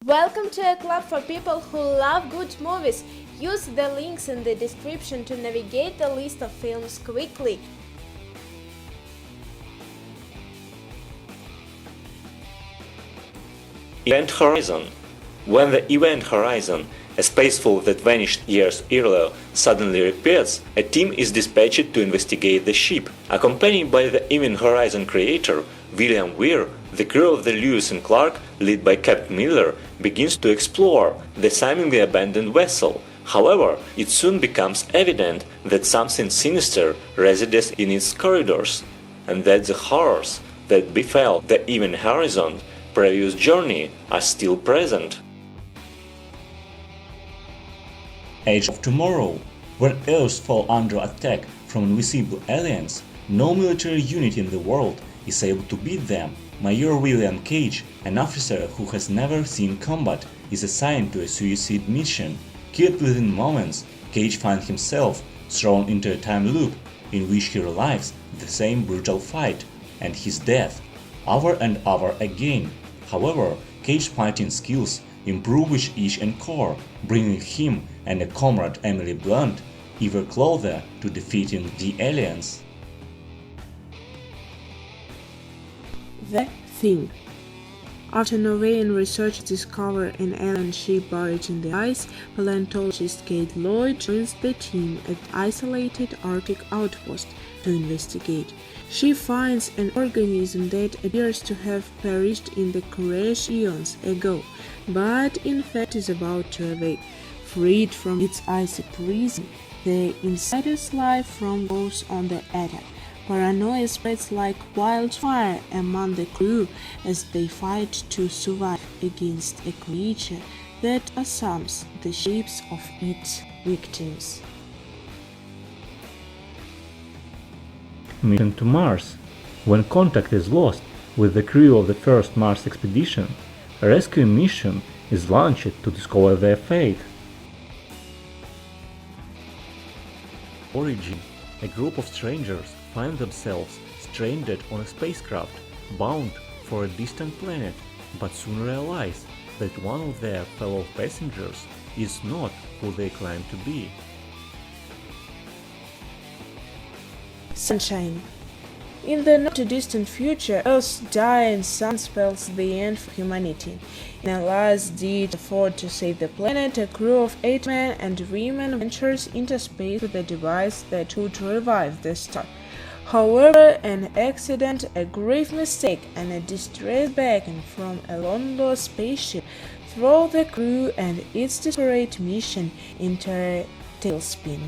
Welcome to a club for people who love good movies. Use the links in the description to navigate the list of films quickly. Event Horizon. When the Event Horizon, a spaceful that vanished years earlier, suddenly reappears, a team is dispatched to investigate the ship. Accompanied by the Event Horizon creator, William Weir, the crew of the Lewis and Clark, led by Captain Miller, begins to explore the seemingly abandoned vessel. However, it soon becomes evident that something sinister resides in its corridors, and that the horrors that befell the Event Horizon previous journey are still present. Age of Tomorrow. When Earth falls under attack from invisible aliens, no military unit in the world is able to beat them. Major William Cage, an officer who has never seen combat, is assigned to a suicide mission. Killed within moments, Cage finds himself thrown into a time loop in which he relives the same brutal fight and his death over and over again. However, Cage's fighting skills improve with each encore, bringing him and a comrade Emily Blunt ever closer to defeating the aliens. The Thing. After Norwegian researchers discover an alien ship buried in the ice, paleontologist Kate Lloyd joins the team at isolated Arctic outpost to investigate. She finds an organism that appears to have perished in the crash eons ago, but in fact is about to awake. Freed from its icy prison, the insider's life form goes on the attack. Paranoia spreads like wildfire among the crew as they fight to survive against a creature that assumes the shapes of its victims. Mission to Mars. When contact is lost with the crew of the first Mars expedition, a rescue mission is launched to discover their fate. Origin. A group of strangers find themselves stranded on a spacecraft bound for a distant planet, but soon realize that one of their fellow passengers is not who they claim to be. Sunshine. In the not-too-distant future, Earth's dying sun spells the end for humanity. In a last-ditch effort to save the planet, a crew of 8 men and women ventures into space with a device that would revive the star. However, an accident, a grave mistake, and a distressed beacon from a long-lost spaceship throw the crew and its desperate mission into a tailspin.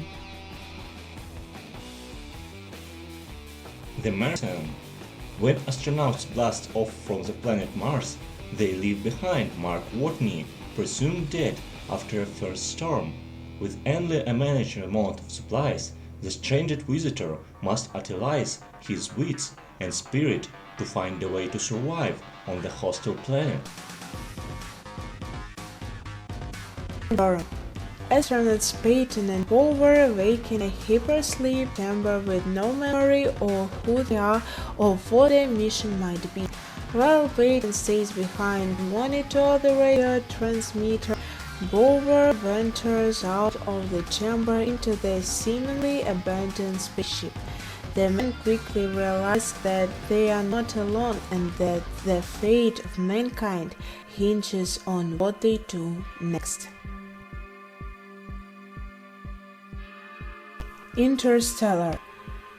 The Martian. When astronauts blast off from the planet Mars, they leave behind Mark Watney, presumed dead after a first storm. With only a manageable amount of supplies, the stranded visitor must utilize his wits and spirit to find a way to survive on the hostile planet. Pandorum. Astronauts Peyton and Paul were awakened in a hypersleep chamber with no memory of who they are or what their mission might be. While Peyton stays behind to monitor the radio transmitter, Bulwer ventures out of the chamber into the seemingly abandoned spaceship. The men quickly realize that they are not alone and that the fate of mankind hinges on what they do next. Interstellar.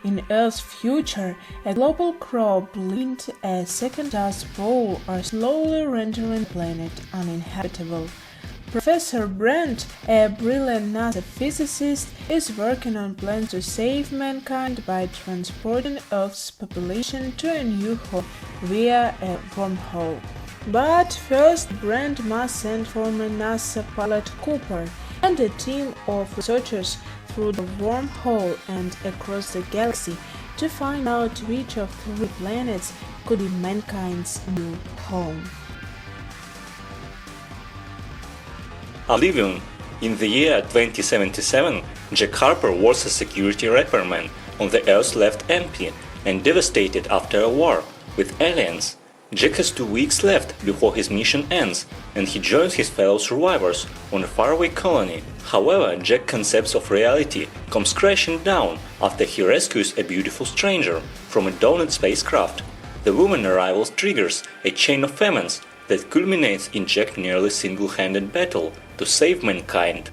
In Earth's future, a global crop linked a second dust bowl are slowly rendering the planet uninhabitable. Professor Brent, a brilliant NASA physicist, is working on plans to save mankind by transporting Earth's population to a new home via a wormhole. But first, Brent must send former NASA pilot Cooper and a team of researchers through the wormhole and across the galaxy to find out which of 3 planets could be mankind's new home. Oblivion. In the year 2077, Jack Harper was a security repairman on the Earth left empty and devastated after a war with aliens. Jack has 2 weeks left before his mission ends, and he joins his fellow survivors on a faraway colony. However, Jack's concepts of reality comes crashing down after he rescues a beautiful stranger from a downed spacecraft. The woman's arrival triggers a chain of famines that culminates in Jack's nearly single-handed battle to save mankind.